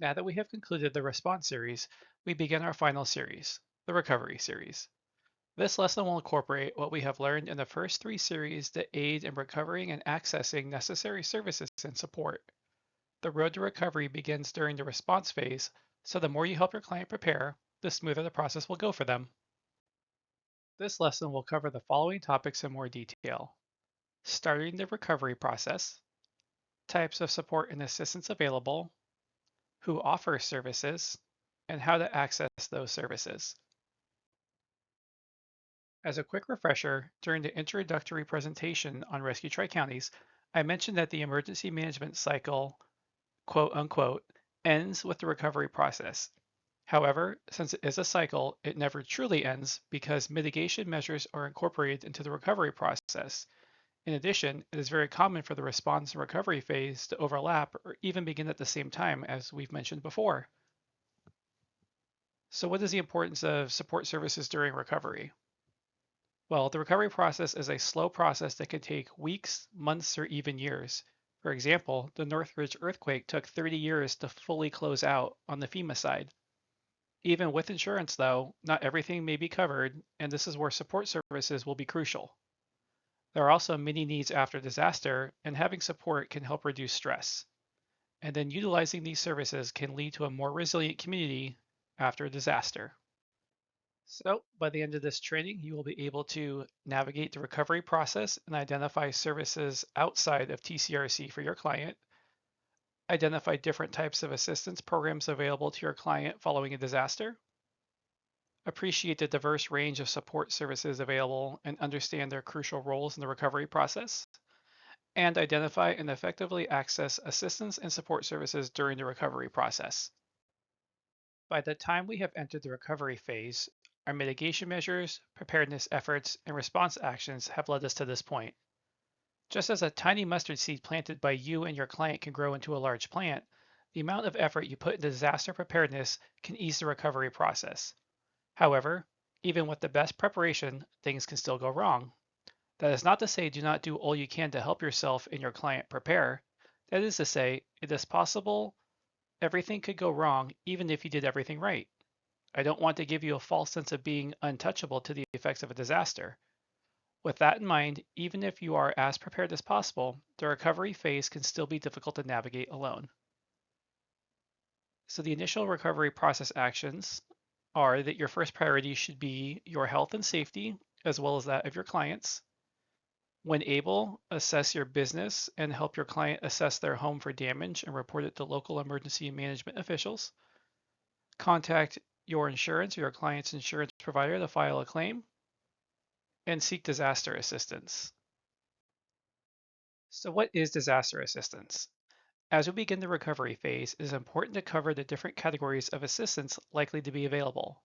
Now that we have concluded the response series, we begin our final series, the recovery series. This lesson will incorporate what we have learned in the first three series that aid in recovering and accessing necessary services and support. The road to recovery begins during the response phase, so the more you help your client prepare, the smoother the process will go for them. This lesson will cover the following topics in more detail: starting the recovery process, types of support and assistance available, who offers services, and how to access those services. As a quick refresher, during the introductory presentation on Rescue Tri-Counties, I mentioned that the emergency management cycle, quote unquote, ends with the recovery process. However, since it is a cycle, it never truly ends because mitigation measures are incorporated into the recovery process. In addition, it is very common for the response and recovery phase to overlap or even begin at the same time, as we've mentioned before. So what is the importance of support services during recovery? Well, the recovery process is a slow process that can take weeks, months, or even years. For example, the Northridge earthquake took 30 years to fully close out on the FEMA side. Even with insurance, though, not everything may be covered, and this is where support services will be crucial. There are also many needs after disaster, and having support can help reduce stress. And then utilizing these services can lead to a more resilient community after a disaster. So, by the end of this training, you will be able to navigate the recovery process and identify services outside of TCRC for your client, identify different types of assistance programs available to your client following a disaster, appreciate the diverse range of support services available and understand their crucial roles in the recovery process, and identify and effectively access assistance and support services during the recovery process. By the time we have entered the recovery phase, our mitigation measures, preparedness efforts, and response actions have led us to this point. Just as a tiny mustard seed planted by you and your client can grow into a large plant, the amount of effort you put into disaster preparedness can ease the recovery process. However, even with the best preparation, things can still go wrong. That is not to say do not do all you can to help yourself and your client prepare. That is to say, it is possible everything could go wrong even if you did everything right. I don't want to give you a false sense of being untouchable to the effects of a disaster. With that in mind, even if you are as prepared as possible, the recovery phase can still be difficult to navigate alone. So the initial recovery process actions are that your first priority should be your health and safety, as well as that of your clients. When able, assess your business and help your client assess their home for damage and report it to local emergency management officials. Contact your insurance or your client's insurance provider to file a claim, and seek disaster assistance. So what is disaster assistance? As we begin the recovery phase, it is important to cover the different categories of assistance likely to be available.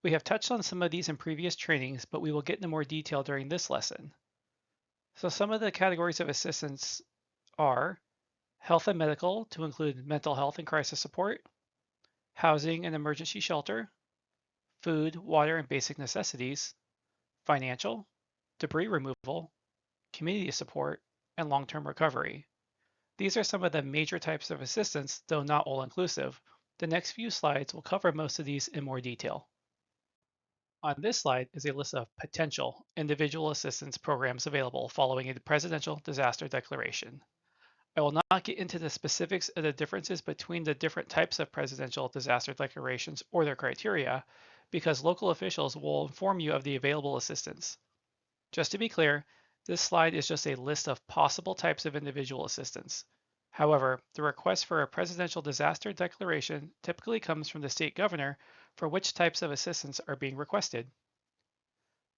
We have touched on some of these in previous trainings, but we will get into more detail during this lesson. So some of the categories of assistance are health and medical, to include mental health and crisis support, housing and emergency shelter, food, water, and basic necessities, financial, debris removal, community support, and long-term recovery. These are some of the major types of assistance, though not all inclusive. The next few slides will cover most of these in more detail. On this slide is a list of potential individual assistance programs available following a presidential disaster declaration. I will not get into the specifics of the differences between the different types of presidential disaster declarations or their criteria, because local officials will inform you of the available assistance. Just to be clear, this slide is just a list of possible types of individual assistance. However, the request for a presidential disaster declaration typically comes from the state governor for which types of assistance are being requested.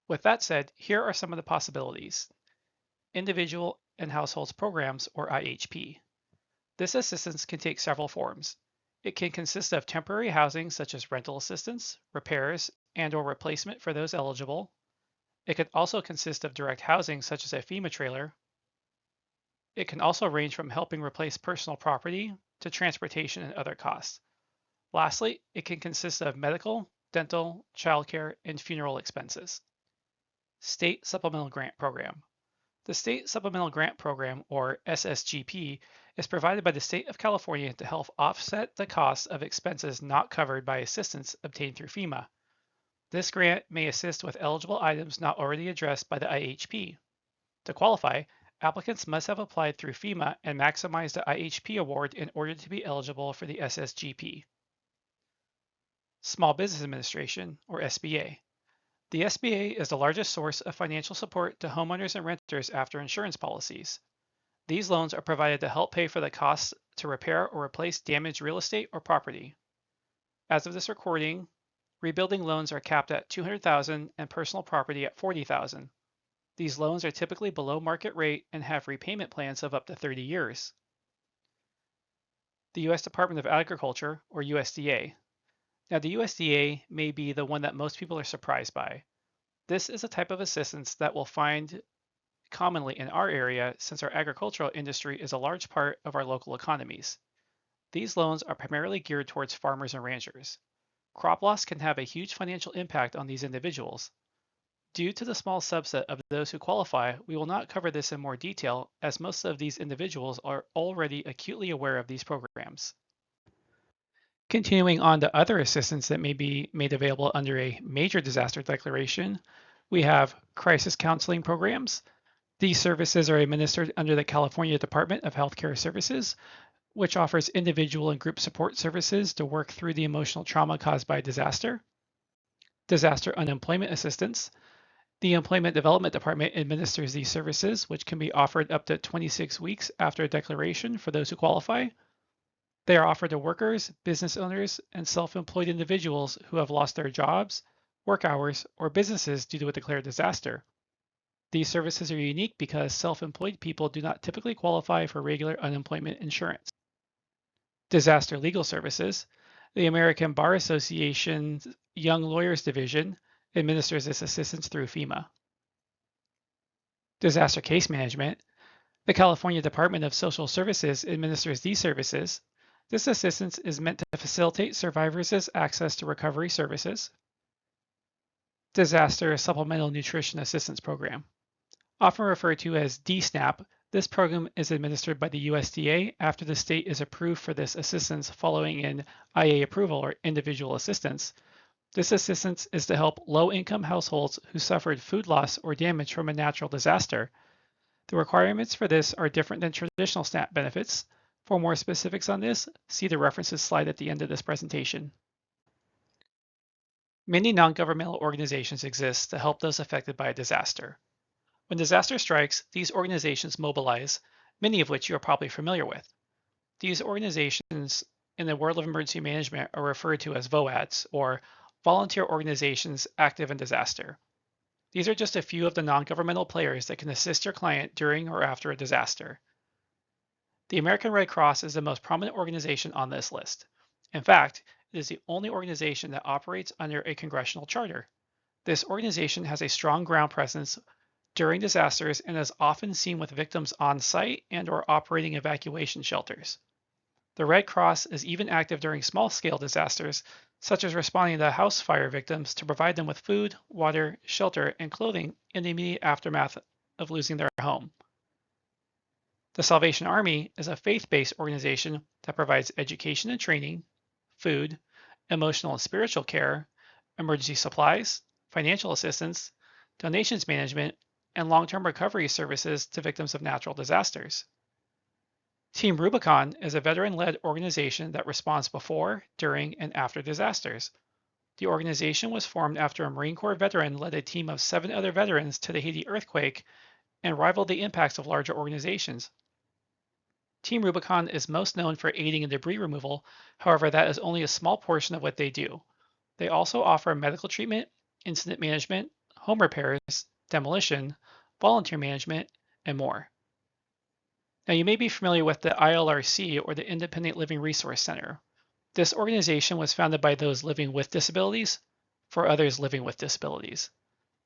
With that said, here are some of the possibilities. Individual and Households Programs, or IHP. This assistance can take several forms. It can consist of temporary housing such as rental assistance, repairs, and/or replacement for those eligible. It could also consist of direct housing such as a FEMA trailer. It can also range from helping replace personal property to transportation and other costs. Lastly, it can consist of medical, dental, childcare, and funeral expenses. State Supplemental Grant Program. The State Supplemental Grant Program, or SSGP, is provided by the state of California to help offset the costs of expenses not covered by assistance obtained through FEMA. This grant may assist with eligible items not already addressed by the IHP. To qualify, applicants must have applied through FEMA and maximized the IHP award in order to be eligible for the SSGP. Small Business Administration, or SBA. The SBA is the largest source of financial support to homeowners and renters after insurance policies. These loans are provided to help pay for the costs to repair or replace damaged real estate or property. As of this recording, rebuilding loans are capped at $200,000 and personal property at $40,000. These loans are typically below market rate and have repayment plans of up to 30 years. The U.S. Department of Agriculture, or USDA. Now, the USDA may be the one that most people are surprised by. This is a type of assistance that we'll find commonly in our area since our agricultural industry is a large part of our local economies. These loans are primarily geared towards farmers and ranchers. Crop loss can have a huge financial impact on these individuals. Due to the small subset of those who qualify, we will not cover this in more detail as most of these individuals are already acutely aware of these programs. Continuing on to other assistance that may be made available under a major disaster declaration, we have crisis counseling programs. These services are administered under the California Department of Healthcare Services, which offers individual and group support services to work through the emotional trauma caused by disaster. Disaster unemployment assistance. The Employment Development Department administers these services, which can be offered up to 26 weeks after a declaration for those who qualify. They are offered to workers, business owners, and self-employed individuals who have lost their jobs, work hours, or businesses due to a declared disaster. These services are unique because self-employed people do not typically qualify for regular unemployment insurance. Disaster legal services. The American Bar Association's Young Lawyers Division administers this assistance through FEMA. Disaster case management. The California Department of Social Services administers these services. This assistance is meant to facilitate survivors' access to recovery services. Disaster Supplemental Nutrition Assistance Program. Often referred to as DSNAP, this program is administered by the USDA after the state is approved for this assistance following an IA approval or individual assistance. This assistance is to help low-income households who suffered food loss or damage from a natural disaster. The requirements for this are different than traditional SNAP benefits. For more specifics on this, see the references slide at the end of this presentation. Many non-governmental organizations exist to help those affected by a disaster. When disaster strikes, these organizations mobilize, many of which you are probably familiar with. These organizations in the world of emergency management are referred to as VOADs, or Volunteer Organizations Active in Disaster. These are just a few of the non-governmental players that can assist your client during or after a disaster. The American Red Cross is the most prominent organization on this list. In fact, it is the only organization that operates under a congressional charter. This organization has a strong ground presence during disasters and is often seen with victims on site and/or operating evacuation shelters. The Red Cross is even active during small-scale disasters, such as responding to house fire victims to provide them with food, water, shelter, and clothing in the immediate aftermath of losing their home. The Salvation Army is a faith-based organization that provides education and training, food, emotional and spiritual care, emergency supplies, financial assistance, donations management, and long-term recovery services to victims of natural disasters. Team Rubicon is a veteran-led organization that responds before, during, and after disasters. The organization was formed after a Marine Corps veteran led a team of 7 other veterans to the Haiti earthquake and rivaled the impacts of larger organizations. Team Rubicon is most known for aiding in debris removal, however, that is only a small portion of what they do. They also offer medical treatment, incident management, home repairs, demolition, volunteer management, and more. Now, you may be familiar with the ILRC, or the Independent Living Resource Center. This organization was founded by those living with disabilities for others living with disabilities.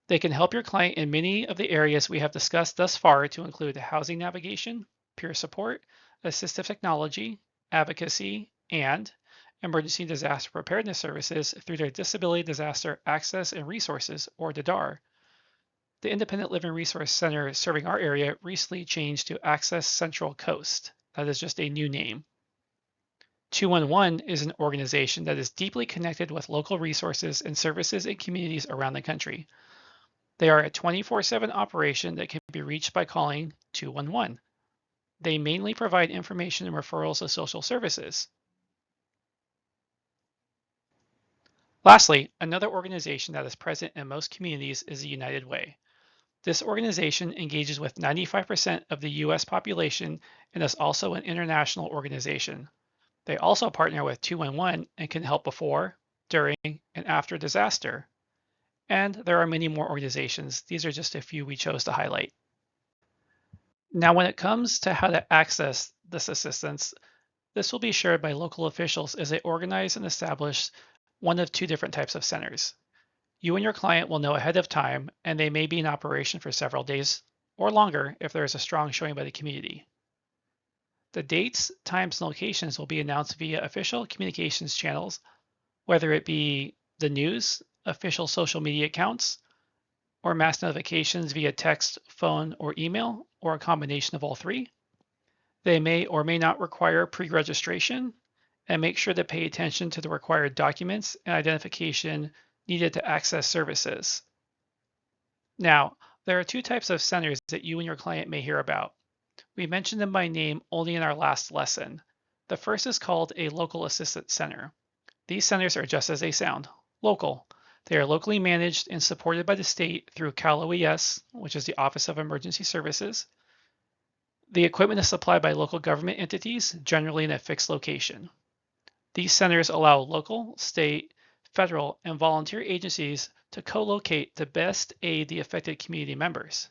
They can help your client in many of the areas we have discussed thus far to include housing navigation, peer support, assistive technology, advocacy, and emergency disaster preparedness services through their Disability Disaster Access and Resources, or DIDAR. The Independent Living Resource Center serving our area recently changed to Access Central Coast. That is just a new name. 211 is an organization that is deeply connected with local resources and services in communities around the country. They are a 24/7 operation that can be reached by calling 211. They mainly provide information and referrals of social services. Lastly, another organization that is present in most communities is the United Way. This organization engages with 95% of the US population and is also an international organization. They also partner with 211 and can help before, during, and after disaster. And there are many more organizations. These are just a few we chose to highlight. Now, when it comes to how to access this assistance, this will be shared by local officials as they organize and establish one of two different types of centers. You and your client will know ahead of time, and they may be in operation for several days or longer if there is a strong showing by the community. The dates, times, and locations will be announced via official communications channels, whether it be the news, official social media accounts, or mass notifications via text, phone, or email, or a combination of all three. They may or may not require pre-registration, and make sure to pay attention to the required documents and identification needed to access services. Now, there are two types of centers that you and your client may hear about. We mentioned them by name only in our last lesson. The first is called a local assistance center. These centers are just as they sound, local. They are locally managed and supported by the state through Cal OES, which is the Office of Emergency Services. The equipment is supplied by local government entities, generally in a fixed location. These centers allow local, state, federal, and volunteer agencies to co-locate to best aid the affected community members.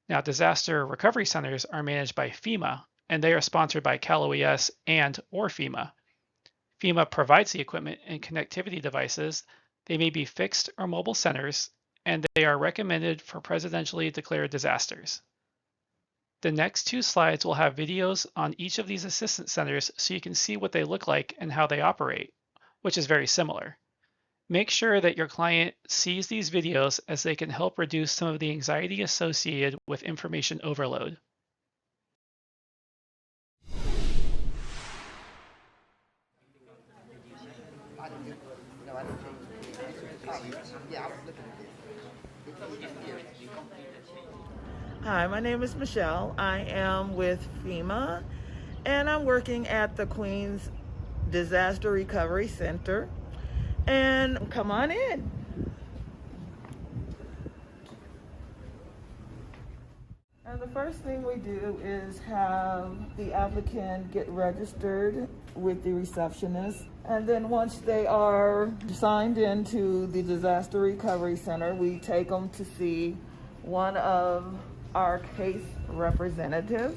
Now, disaster recovery centers are managed by FEMA, and they are sponsored by Cal OES and/or FEMA. FEMA provides the equipment and connectivity devices. They may be fixed or mobile centers, and they are recommended for presidentially declared disasters. The next two slides will have videos on each of these assistance centers so you can see what they look like and how they operate, which is very similar. Make sure that your client sees these videos as they can help reduce some of the anxiety associated with information overload. Hi, my name is Michelle. I am with FEMA, and I'm working at the Queens Disaster Recovery Center. And come on in. And the first thing we do is have the applicant get registered with the receptionist. And then once they are signed into the Disaster Recovery Center, we take them to see one of our case representatives.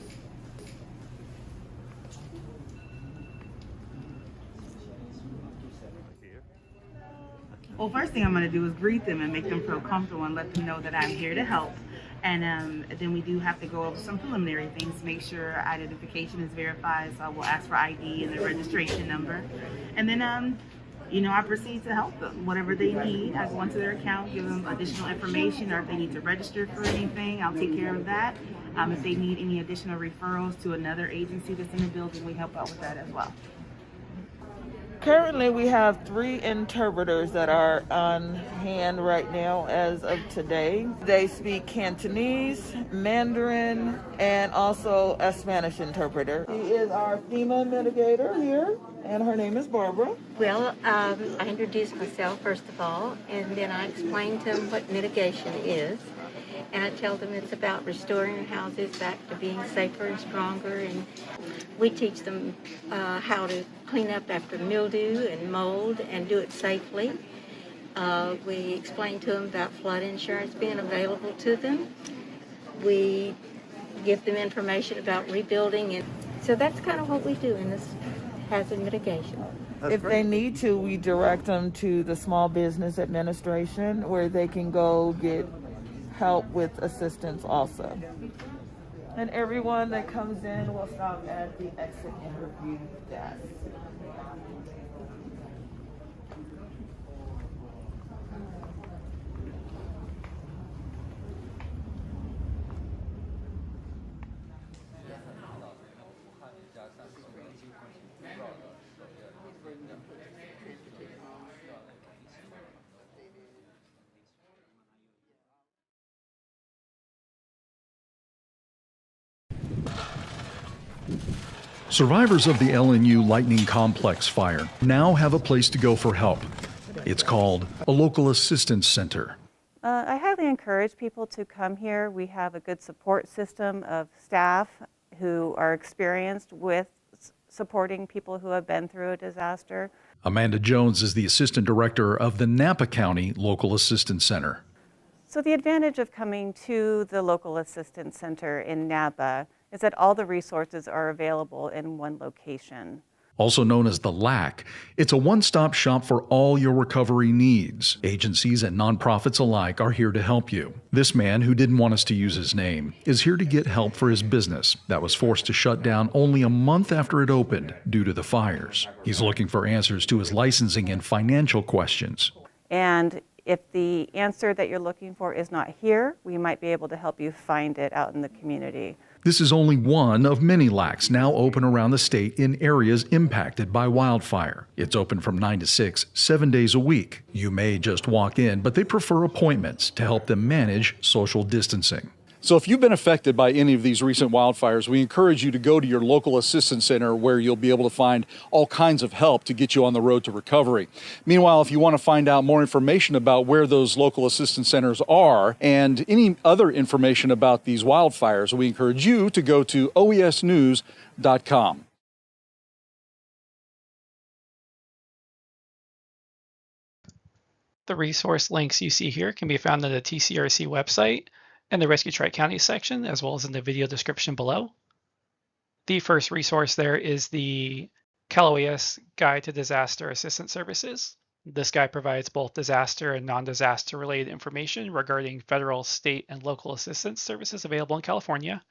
Well, first thing I'm going to do is greet them and make them feel comfortable and let them know that I'm here to help. And then we do have to go over some preliminary things, make sure identification is verified. So I will ask for ID and the registration number. And then, I proceed to help them. Whatever they need, I go into their account, give them additional information, or if they need to register for anything, I'll take care of that. If they need any additional referrals to another agency that's in the building, we help out with that as well. Currently, we have 3 interpreters that are on hand right now as of today. They speak Cantonese, Mandarin, and also a Spanish interpreter. She is our FEMA mitigator here, and her name is Barbara. Well, I introduce myself first of all, and then I explain to them what mitigation is. And I tell them it's about restoring houses back to being safer and stronger. And we teach them how to clean up after mildew and mold and do it safely. We explain to them about flood insurance being available to them. We give them information about rebuilding. And so that's kind of what we do in this hazard mitigation. If they need to, we direct them to the Small Business Administration where they can go get help with assistance also. And everyone that comes in will stop at the exit interview desk. Survivors of the LNU Lightning Complex fire now have a place to go for help. It's called a local assistance center. I highly encourage people to come here. We have a good support system of staff who are experienced with supporting people who have been through a disaster. Amanda Jones is the assistant director of the Napa County Local Assistance Center. So the advantage of coming to the Local Assistance Center in Napa is that all the resources are available in one location. Also known as the LAC, it's a one-stop shop for all your recovery needs. Agencies and nonprofits alike are here to help you. This man, who didn't want us to use his name, is here to get help for his business that was forced to shut down only a month after it opened due to the fires. He's looking for answers to his licensing and financial questions. And if the answer that you're looking for is not here, we might be able to help you find it out in the community. This is only one of many LACs now open around the state in areas impacted by wildfire. It's open from 9 to 6, 7 days a week. You may just walk in, but they prefer appointments to help them manage social distancing. So if you've been affected by any of these recent wildfires, we encourage you to go to your local assistance center where you'll be able to find all kinds of help to get you on the road to recovery. Meanwhile, if you want to find out more information about where those local assistance centers are and any other information about these wildfires, we encourage you to go to oesnews.com. The resource links you see here can be found on the TCRC website and the Rescue Tri-County section, as well as in the video description below. The first resource there is the Cal OES Guide to Disaster Assistance Services. This guide provides both disaster and non-disaster related information regarding federal, state, and local assistance services available in California.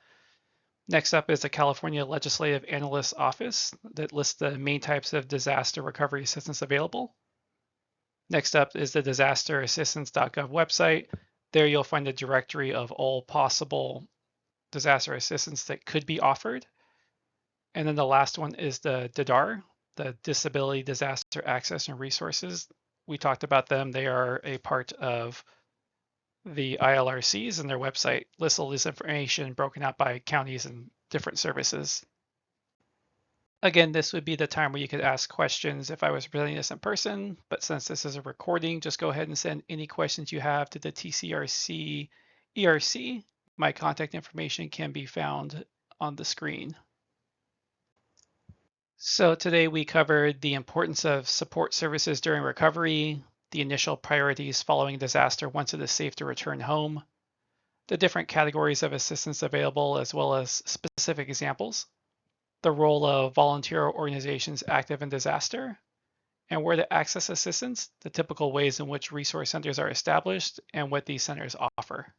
Next up is the California Legislative Analysts Office that lists the main types of disaster recovery assistance available. Next up is the DisasterAssistance.Gov website. There you'll find a directory of all possible disaster assistance that could be offered. And then the last one is the DIDAR, the Disability Disaster Access and Resources. We talked about them. They are a part of the ILRCs, and their website lists all this information broken out by counties and different services. Again, this would be the time where you could ask questions if I was presenting this in person, but since this is a recording, just go ahead and send any questions you have to the TCRC ERC. My contact information can be found on the screen. So today we covered the importance of support services during recovery, the initial priorities following disaster once it is safe to return home, the different categories of assistance available, as well as specific examples, the role of volunteer organizations active in disaster, and where to access assistance, the typical ways in which resource centers are established, and what these centers offer.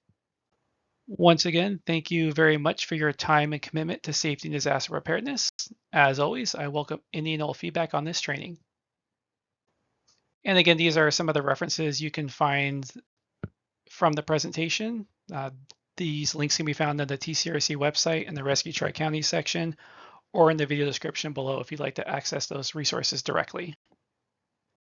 Once again, thank you very much for your time and commitment to safety and disaster preparedness. As always, I welcome any and all feedback on this training. And again, these are some of the references you can find from the presentation. These links can be found on the TCRC website and the Rescue Tri-County section, or in the video description below if you'd like to access those resources directly.